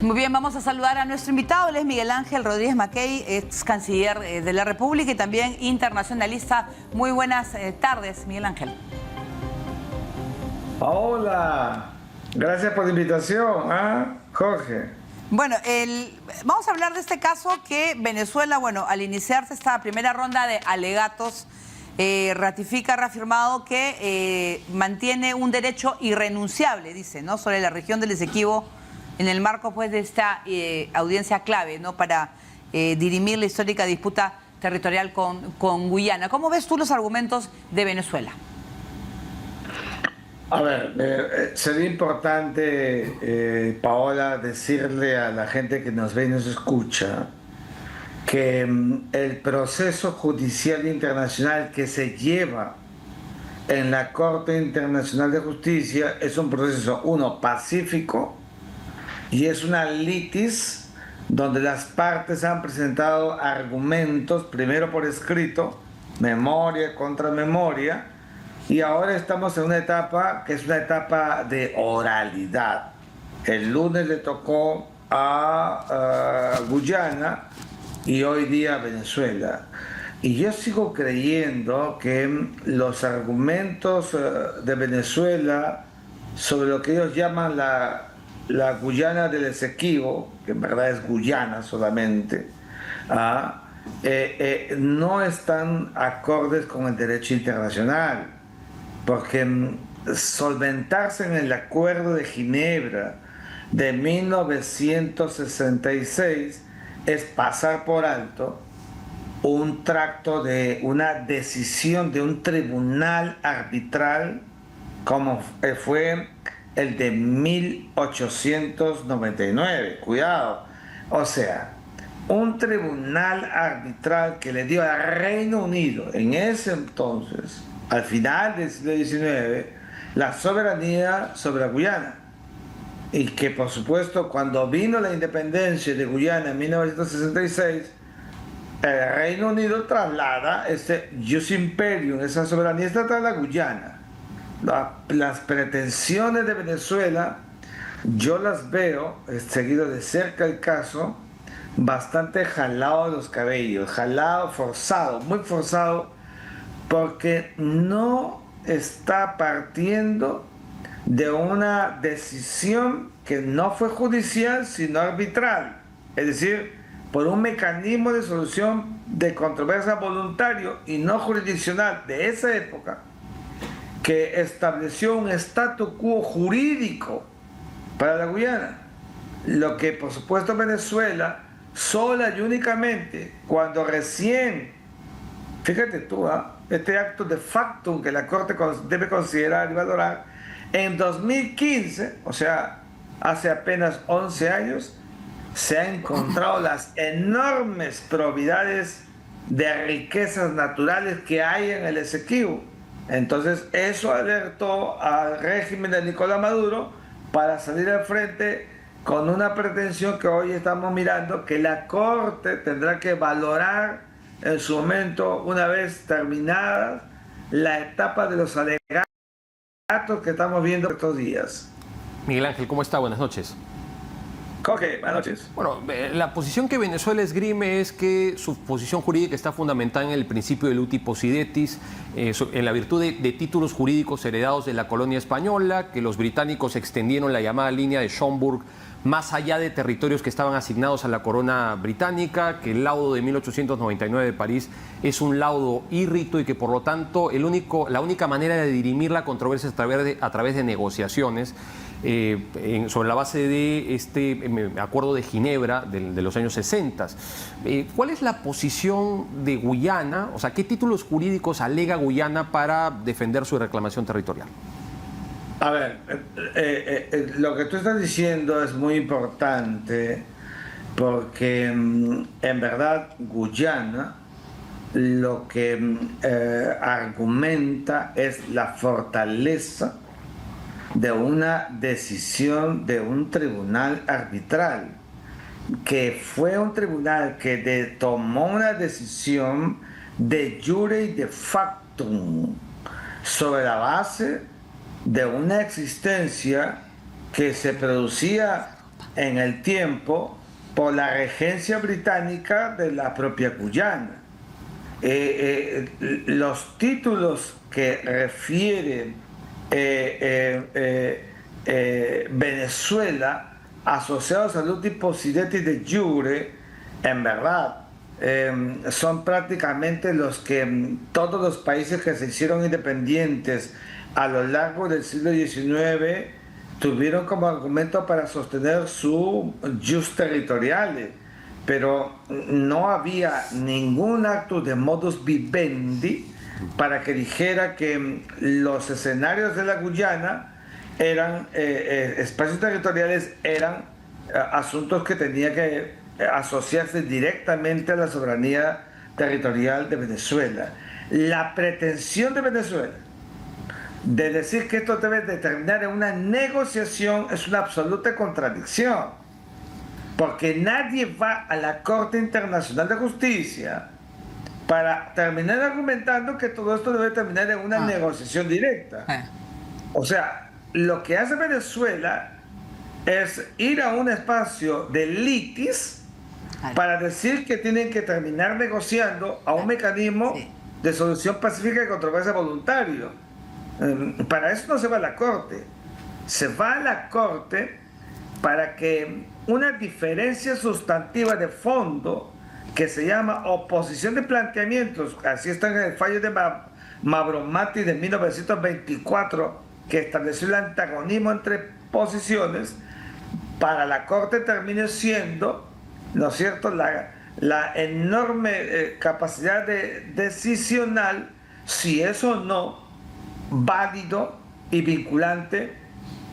Muy bien, vamos a saludar a nuestro invitado. Él es Miguel Ángel Rodríguez Mackey, ex canciller de la República y también internacionalista. Muy buenas tardes, Miguel Ángel. Hola, gracias por la invitación, Jorge. Bueno, vamos a hablar de este caso que Venezuela, bueno, al iniciarse esta primera ronda de alegatos, ratifica, reafirmado que mantiene un derecho irrenunciable, dice, ¿no?, sobre la región del Esequibo, en el marco, pues, de esta audiencia clave, ¿no?, para dirimir la histórica disputa territorial con Guyana. ¿Cómo ves tú los argumentos de Venezuela? A ver, sería importante, Paola, decirle a la gente que nos ve y nos escucha que el proceso judicial internacional que se lleva en la Corte Internacional de Justicia es un proceso, uno, pacífico, y es una litis donde las partes han presentado argumentos, primero por escrito, memoria contra memoria, y ahora estamos en una etapa que es una etapa de oralidad. El lunes le tocó a Guyana y hoy día a Venezuela. Y yo sigo creyendo que los argumentos de Venezuela sobre lo que ellos llaman la Guyana del Esequibo, que en verdad es Guyana solamente, no están acordes con el derecho internacional, porque solventarse en el Acuerdo de Ginebra de 1966 es pasar por alto un tracto de una decisión de un tribunal arbitral como fue el de 1899. Cuidado. O sea, un tribunal arbitral que le dio al Reino Unido en ese entonces, al final del siglo XIX, la soberanía sobre Guyana. Y que, por supuesto, cuando vino la independencia de Guyana en 1966, el Reino Unido traslada ese jus imperium, esa soberanía estatal, a Guyana. Las pretensiones de Venezuela, yo las veo, he seguido de cerca el caso, bastante jalado de los cabellos, jalado, forzado, muy forzado, porque no está partiendo de una decisión que no fue judicial, sino arbitral, es decir, por un mecanismo de solución de controversia voluntario y no jurisdiccional de esa época, que estableció un statu quo jurídico para la Guyana, lo que por supuesto Venezuela, sola y únicamente, cuando recién, fíjate tú, este acto de facto que la Corte debe considerar y valorar, en 2015, o sea, hace apenas 11 años, se han encontrado las enormes probidades de riquezas naturales que hay en el Esequibo. Entonces eso alertó al régimen de Nicolás Maduro para salir al frente con una pretensión que hoy estamos mirando, que la Corte tendrá que valorar en su momento, una vez terminada la etapa de los alegatos que estamos viendo estos días. Miguel Ángel, ¿cómo está? Buenas noches. Jorge, buenas noches. Bueno, la posición que Venezuela esgrime es que su posición jurídica está fundamentada en el principio del uti possidetis, en la virtud de títulos jurídicos heredados de la colonia española, que los británicos extendieron la llamada línea de Schomburg más allá de territorios que estaban asignados a la corona británica, que el laudo de 1899 de París es un laudo írrito y que por lo tanto la única manera de dirimir la controversia es a través de negociaciones sobre la base de este acuerdo de Ginebra de los años 60. ¿Cuál es la posición de Guyana? O sea, ¿qué títulos jurídicos alega Guyana para defender su reclamación territorial? A ver, lo que tú estás diciendo es muy importante porque en verdad Guyana lo que argumenta es la fortaleza de una decisión de un tribunal arbitral, que fue un tribunal que tomó una decisión de jure y de factum sobre la base de una existencia que se producía en el tiempo por la regencia británica de la propia Guyana. Los títulos que refieren Venezuela asociados al Uti Possidetis de jure, en verdad, son prácticamente los que todos los países que se hicieron independientes a lo largo del siglo XIX tuvieron como argumento para sostener su jus territoriale, pero no había ningún acto de modus vivendi para que dijera que los escenarios de la Guyana eran espacios territoriales, eran asuntos que tenían que asociarse directamente a la soberanía territorial de Venezuela. La pretensión de Venezuela de decir que esto debe de terminar en una negociación es una absoluta contradicción, porque nadie va a la Corte Internacional de Justicia para terminar argumentando que todo esto debe terminar en una negociación directa. O sea, lo que hace Venezuela es ir a un espacio de litis para decir que tienen que terminar negociando a un mecanismo de solución pacífica y controversia voluntario. Para eso no se va a la Corte. Se va a la Corte para que una diferencia sustantiva de fondo que se llama oposición de planteamientos, así está en el fallo de Mavromati de 1924, que estableció el antagonismo entre posiciones, para la Corte termine siendo, ¿no es cierto?, la enorme capacidad decisional, si es o no válido y vinculante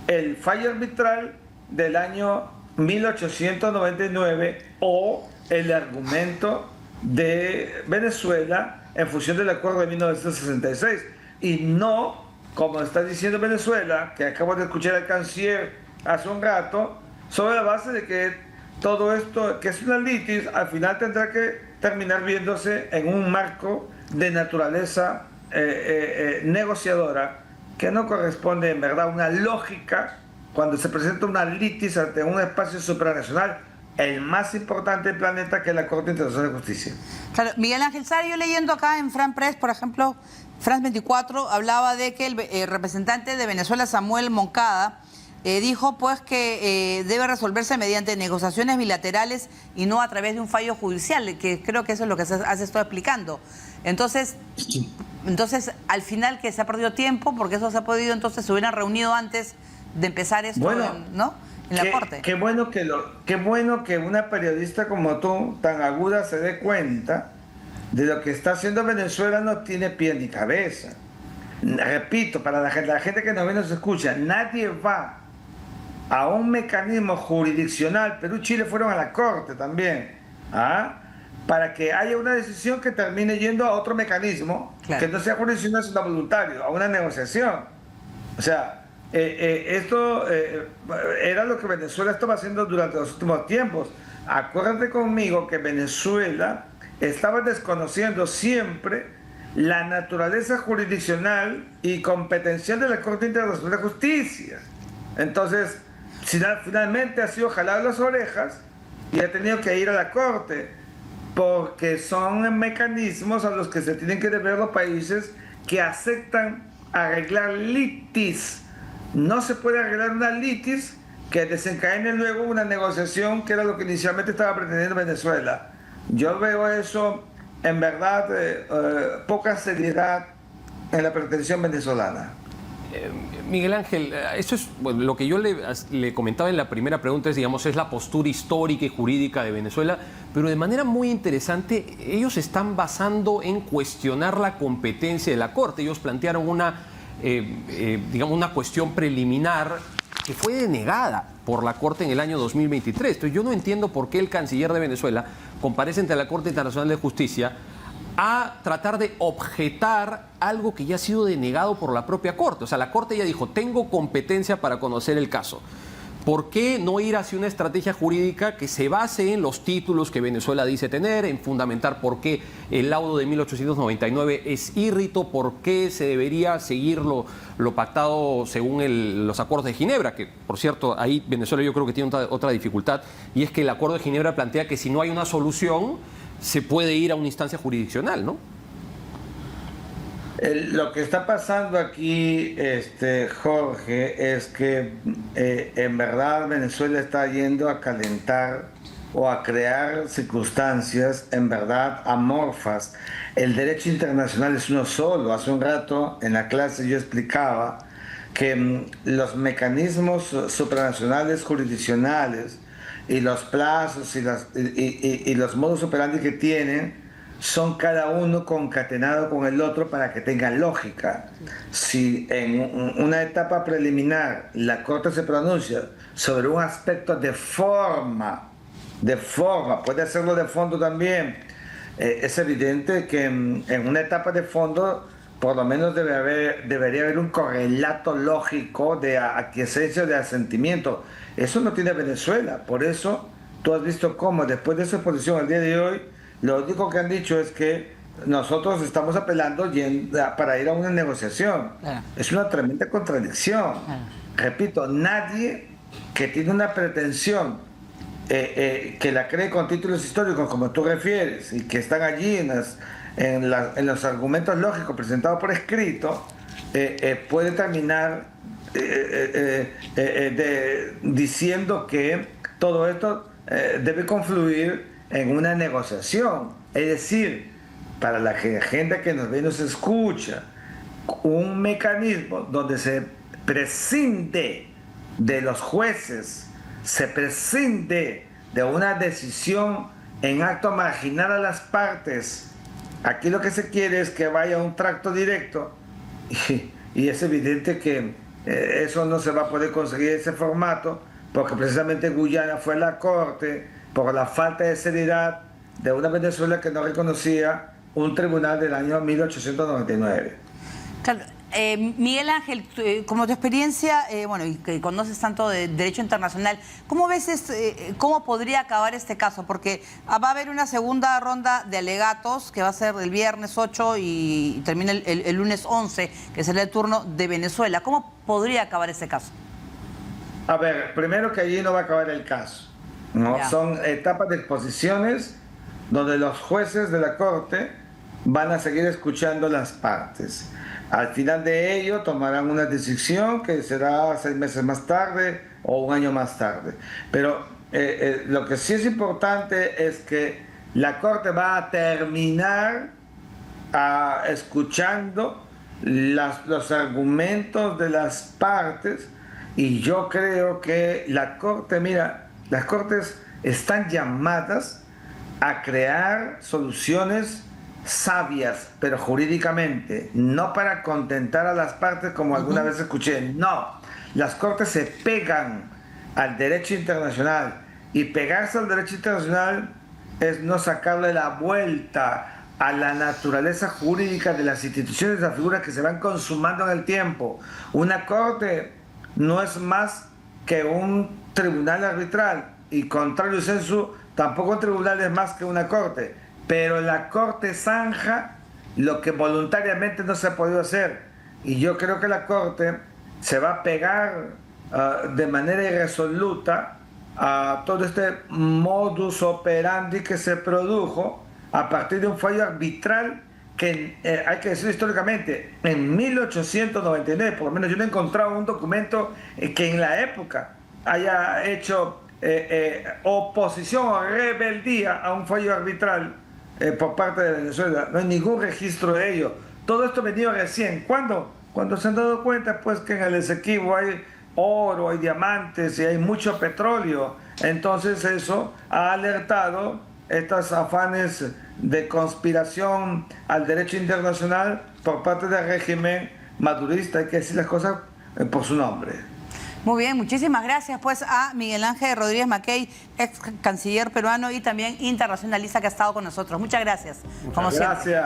el fallo arbitral del año 1899 o el argumento de Venezuela en función del acuerdo de 1966, y no, como está diciendo Venezuela, que acabo de escuchar al canciller hace un rato, sobre la base de que todo esto, que es una litis, al final tendrá que terminar viéndose en un marco de naturaleza negociadora, que no corresponde en verdad a una lógica cuando se presenta una litis ante un espacio supranacional, el más importante del planeta, que es la Corte Internacional de Justicia. Claro, Miguel Ángel Sari, yo leyendo acá en Fran Press, por ejemplo, France 24, hablaba de que el representante de Venezuela, Samuel Moncada, dijo pues que debe resolverse mediante negociaciones bilaterales y no a través de un fallo judicial, que creo que eso es lo que has estado explicando. Entonces, al final que se ha perdido tiempo, porque eso se ha podido, entonces se hubieran reunido antes de empezar esto, bueno, ¿no?, en la Corte. Qué bueno que una periodista como tú, tan aguda, se dé cuenta de lo que está haciendo Venezuela. No tiene pie ni cabeza. Repito, para la gente que nos ve y nos escucha, nadie va a un mecanismo jurisdiccional. Perú y Chile fueron a la Corte también, para que haya una decisión que termine yendo a otro mecanismo, que no sea jurisdiccional sino voluntario, a una negociación. O sea, esto era lo que Venezuela estaba haciendo durante los últimos tiempos. Acuérdate conmigo que Venezuela estaba desconociendo siempre la naturaleza jurisdiccional y competencial de la Corte Internacional de Justicia. Entonces, finalmente ha sido jalado las orejas y ha tenido que ir a la Corte, porque son mecanismos a los que se tienen que deber los países que aceptan arreglar litis. No se puede arreglar una litis que desencadene luego una negociación, que era lo que inicialmente estaba pretendiendo Venezuela. Yo veo eso, en verdad, poca seriedad en la pretensión venezolana. Miguel Ángel, esto es lo que yo le comentaba en la primera pregunta, es la postura histórica y jurídica de Venezuela, pero de manera muy interesante ellos están basando en cuestionar la competencia de la Corte. Ellos plantearon una cuestión preliminar que fue denegada por la Corte en el año 2023. Entonces yo no entiendo por qué el canciller de Venezuela comparece ante la Corte Internacional de Justicia a tratar de objetar algo que ya ha sido denegado por la propia Corte. O sea, la Corte ya dijo, tengo competencia para conocer el caso. ¿Por qué no ir hacia una estrategia jurídica que se base en los títulos que Venezuela dice tener, en fundamentar por qué el laudo de 1899 es írrito, por qué se debería seguir lo pactado según los acuerdos de Ginebra? Que, por cierto, ahí Venezuela yo creo que tiene otra dificultad, y es que el acuerdo de Ginebra plantea que si no hay una solución, se puede ir a una instancia jurisdiccional, ¿no? Lo que está pasando aquí, Jorge, es que en verdad Venezuela está yendo a calentar o a crear circunstancias en verdad amorfas. El derecho internacional es uno solo. Hace un rato en la clase yo explicaba que los mecanismos supranacionales jurisdiccionales y los plazos y los modus operandi que tienen son cada uno concatenado con el otro para que tenga lógica. Si en una etapa preliminar la Corte se pronuncia sobre un aspecto de forma, puede hacerlo de fondo también, es evidente que en una etapa de fondo por lo menos debería haber un correlato lógico de aquiescencia o de asentimiento. Eso no tiene Venezuela. Por eso tú has visto cómo después de su exposición al día de hoy, lo único que han dicho es que nosotros estamos apelando para ir a una negociación. Claro. Es una tremenda contradicción. Claro. Repito, nadie que tiene una pretensión que la cree con títulos históricos como tú refieres y que están allí en los argumentos lógicos presentados por escrito, puede terminar diciendo que todo esto debe confluir en una negociación. Es decir, para la gente que nos ve y nos escucha, un mecanismo donde se prescinde de los jueces, se prescinde de una decisión en acto a marginar a las partes. Aquí lo que se quiere es que vaya un tracto directo y es evidente que eso no se va a poder conseguir ese formato, porque precisamente Guyana fue la Corte por la falta de seriedad de una Venezuela que no reconocía un tribunal del año 1899. Claro. Miguel Ángel, como tu experiencia, bueno, y que conoces tanto de derecho internacional, ¿cómo ves cómo podría acabar este caso? Porque va a haber una segunda ronda de alegatos que va a ser el viernes 8 y termina el lunes 11, que será el turno de Venezuela. ¿Cómo podría acabar este caso? A ver, primero que allí no va a acabar el caso, ¿no? Son etapas de exposiciones donde los jueces de la Corte van a seguir escuchando las partes. Al final de ello tomarán una decisión que será 6 meses más tarde o un año más tarde. Pero lo que sí es importante es que la Corte va a terminar escuchando los argumentos de las partes, y yo creo que la Corte, mira, las Cortes están llamadas a crear soluciones sabias, pero jurídicamente, no para contentar a las partes como alguna vez escuché. No, las Cortes se pegan al derecho internacional, y pegarse al derecho internacional es no sacarle la vuelta a la naturaleza jurídica de las instituciones, de las figuras que se van consumando en el tiempo. Una Corte no es más que un tribunal arbitral, y contrario sensu, tampoco un tribunal es más que una Corte. Pero la Corte zanja lo que voluntariamente no se ha podido hacer. Y yo creo que la Corte se va a pegar de manera irresoluta a todo este modus operandi que se produjo a partir de un fallo arbitral que, hay que decirlo históricamente, en 1899, por lo menos yo no he encontrado un documento que en la época haya hecho oposición o rebeldía a un fallo arbitral por parte de Venezuela. No hay ningún registro de ello. Todo esto ha venido recién. ¿Cuándo? Cuando se han dado cuenta pues que en el Esequibo hay oro, hay diamantes y hay mucho petróleo. Entonces eso ha alertado estos afanes de conspiración al derecho internacional por parte del régimen madurista. Hay que decir las cosas por su nombre. Muy bien, muchísimas gracias pues a Miguel Ángel Rodríguez Mackey, ex canciller peruano y también internacionalista, que ha estado con nosotros. Muchas gracias. Muchas gracias.